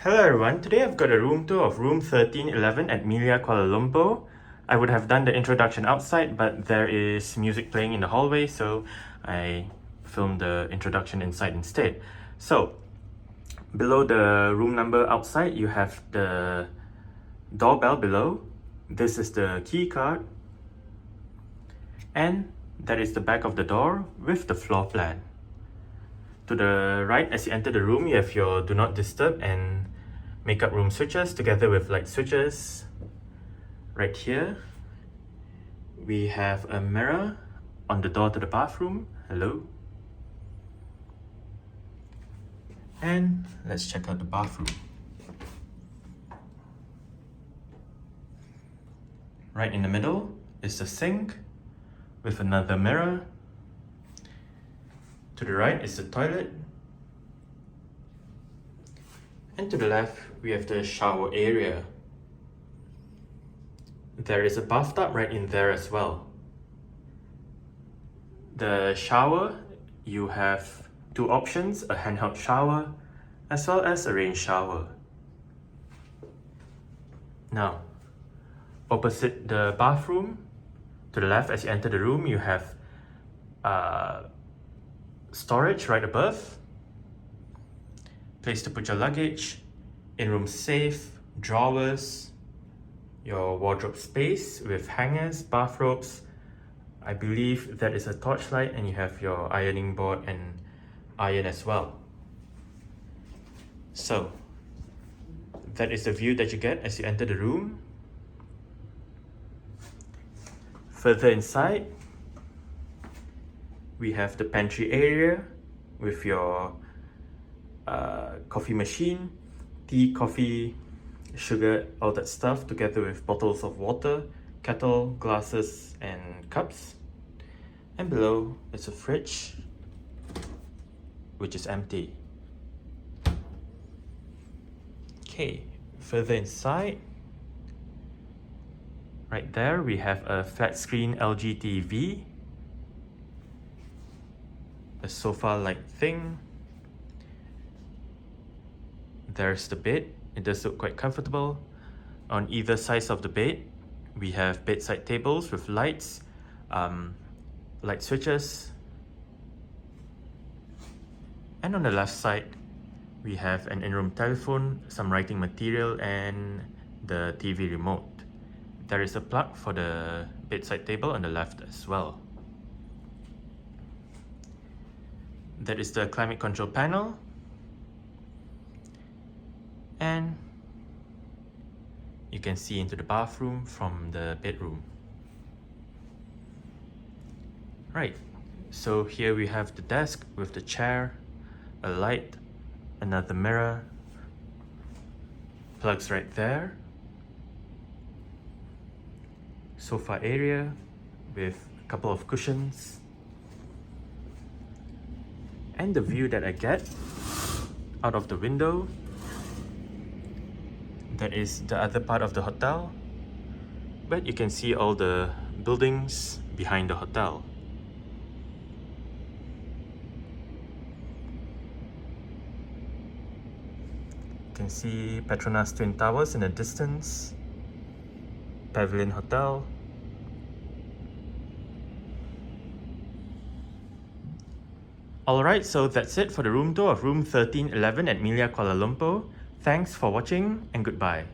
Hello everyone, today I've got a room tour of room 1311 at Meliá Kuala Lumpur. I would have done the introduction outside, but there is music playing in the hallway, so I filmed the introduction inside instead. So, below the room number outside, you have the doorbell below. This is the key card. And that is the back of the door with the floor plan. To the right, as you enter the room, you have your do not disturb and makeup room switches together with light switches. Right here, we have a mirror on the door to the bathroom. Hello. And let's check out the bathroom. Right in the middle is the sink with another mirror. To the right is the toilet. And to the left, we have the shower area. There is a bathtub right in there as well. The shower, you have two options, a handheld shower as well as a rain shower. Now, opposite the bathroom, to the left as you enter the room, you have storage right above, place to put your luggage, in-room safe, drawers, your wardrobe space with hangers, bathrobes. I believe that is a torchlight, and you have your ironing board and iron as well. So that is the view that you get as you enter the room. Further inside, we have the pantry area with your coffee machine, tea, coffee, sugar, all that stuff, together with bottles of water, kettle, glasses and cups. And below is a fridge, which is empty. Okay, further inside, right there we have a flat screen LG TV, a sofa-like thing. There's the bed. It does look quite comfortable. On either side of the bed, we have bedside tables with lights, light switches. And on the left side, we have an in-room telephone, some writing material, and the TV remote. There is a plug for the bedside table on the left as well. That is the climate control panel. And you can see into the bathroom from the bedroom. Right, so here we have the desk with the chair, a light, another mirror, plugs right there, sofa area with a couple of cushions, and the view that I get out of the window. That is the other part of the hotel, but you can see all the buildings behind the hotel. You can see Petronas Twin Towers in the distance, Pavilion Hotel. Alright, so that's it for the room tour of room 1311 at Meliá Kuala Lumpur. Thanks for watching and goodbye.